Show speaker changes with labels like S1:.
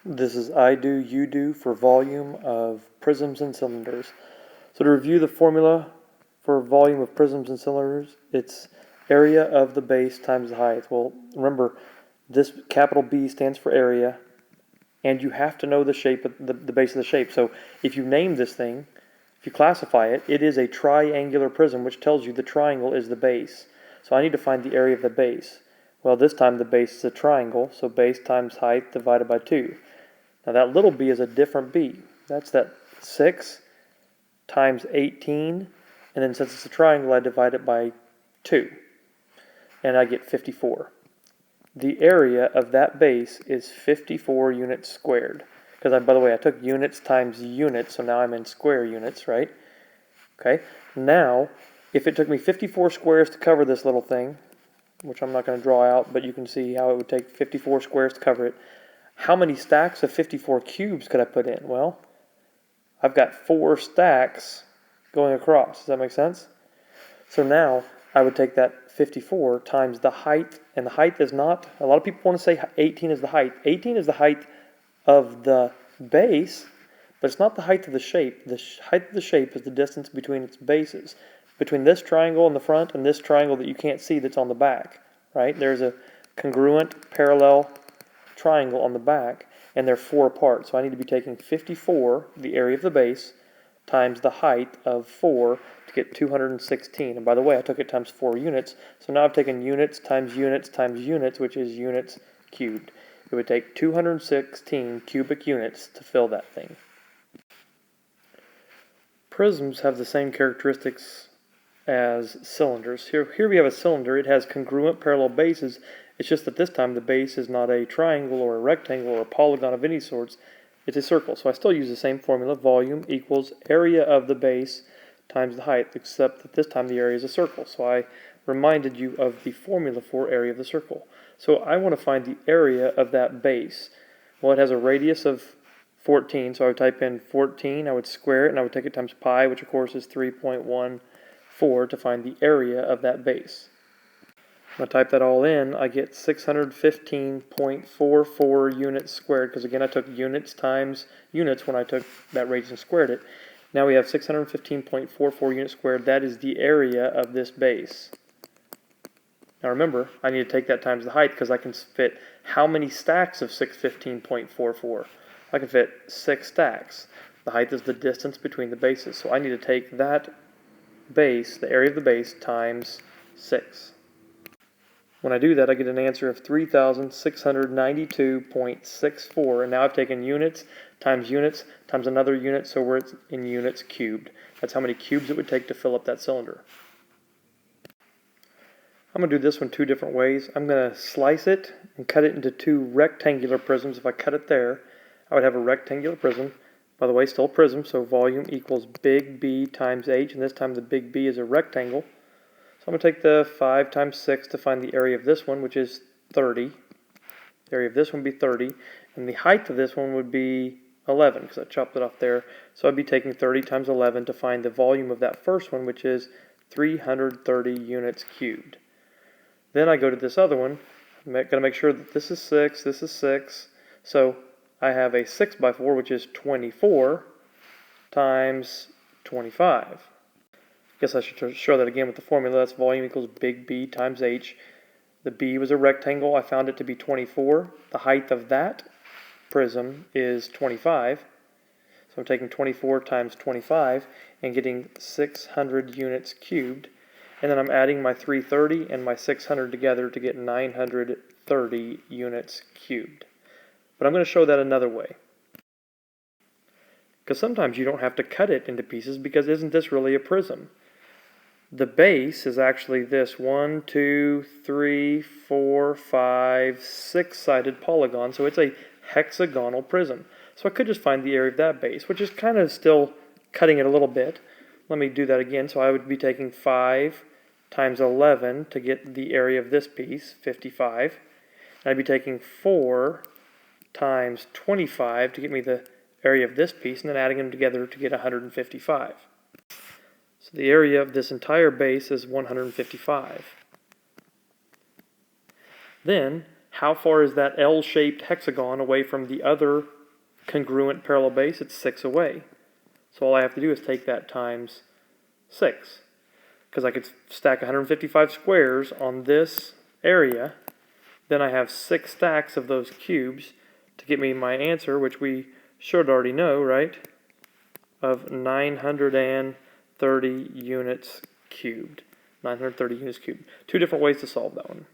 S1: This is I do, you do for volume of prisms and cylinders. So to review the formula for volume of prisms and cylinders, it's area of the base times the height. Well, remember, this capital B stands for area, and you have to know the shape of the base of the shape. So if you name this thing, if you classify it, it is a triangular prism, which tells you the triangle is the base. So I need to find the area of the base. Well, this time the base is a triangle, so base times height divided by 2. Now that little b is a different b. That's that 6 times 18, and then since it's a triangle, I divide it by 2, and I get 54. The area of that base is 54 units squared. Because, by the way, I took units times units, so now I'm in square units, right? Okay, now, if it took me 54 squares to cover this little thing, which I'm not going to draw out, but you can see how it would take 54 squares to cover it, how many stacks of 54 cubes could I put in? Well, I've got 4 stacks going across. Does that make sense? So now I would take that 54 times the height, and the height is not, a lot of people want to say 18 is the height. 18 is the height of the base, but it's not the height of the shape. The height of the shape is the distance between its bases, between this triangle in the front and this triangle that you can't see that's on the back, right? There's a congruent parallel triangle on the back, and they're 4 apart. So I need to be taking 54, the area of the base, times the height of 4 to get 216. And by the way, I took it times 4 units, so now I've taken units times units times units, which is units cubed. It would take 216 cubic units to fill that thing. Prisms have the same characteristics as cylinders. Here we have a cylinder. It has congruent parallel bases. It's just that this time the base is not a triangle or a rectangle or a polygon of any sorts. It's a circle. So I still use the same formula. Volume equals area of the base times the height, except that this time the area is a circle. So I reminded you of the formula for area of the circle. So I want to find the area of that base. Well, it has a radius of 14, so I would type in 14, I would square it, and I would take it times pi, which of course is 3.14 to find the area of that base. When I type that all in, I get 615.44 units squared, because again I took units times units when I took that radius and squared it. Now we have 615.44 units squared. That is the area of this base. Now remember, I need to take that times the height because I can fit how many stacks of 615.44? I can fit 6 stacks. The height is the distance between the bases. So I need to take that base, the area of the base, times 6. When I do that, I get an answer of 3,692.64. And now I've taken units times another unit, so we're in units cubed. That's how many cubes it would take to fill up that cylinder. I'm going to do this one 2 different ways. I'm going to slice it and cut it into 2 rectangular prisms. If I cut it there, I would have a rectangular prism. By the way, still a prism, so volume equals big B times H, and this time the big B is a rectangle. So I'm going to take the 5 times 6 to find the area of this one, which is 30. The area of this one would be 30, and the height of this one would be 11, because I chopped it off there. So I'd be taking 30 times 11 to find the volume of that first one, which is 330 units cubed. Then I go to this other one. I'm going to make sure that this is 6, this is 6. So I have a 6 by 4, which is 24 times 25. Guess I should show that again with the formula. That's volume equals big B times H. The B was a rectangle. I found it to be 24. The height of that prism is 25. So I'm taking 24 times 25 and getting 600 units cubed. And then I'm adding my 330 and my 600 together to get 930 units cubed. But I'm going to show that another way. Because sometimes you don't have to cut it into pieces, because isn't this really a prism? The base is actually this 1, 2, 3, 4, 5, 6-sided polygon. So it's a hexagonal prism. So I could just find the area of that base, which is kind of still cutting it a little bit. Let me do that again. So I would be taking 5 times 11 to get the area of this piece, 55. And I'd be taking 4 times 25 to get me the area of this piece, and then adding them together to get 155. So the area of this entire base is 155. Then How far is that L-shaped hexagon away from the other congruent parallel base? It's 6 away. So all I have to do is take that times 6. Because I could stack 155 squares on this area. Then I have 6 stacks of those cubes to get me my answer, which we should already know, right? Of 930 units cubed. 930 units cubed. Two different ways to solve that one.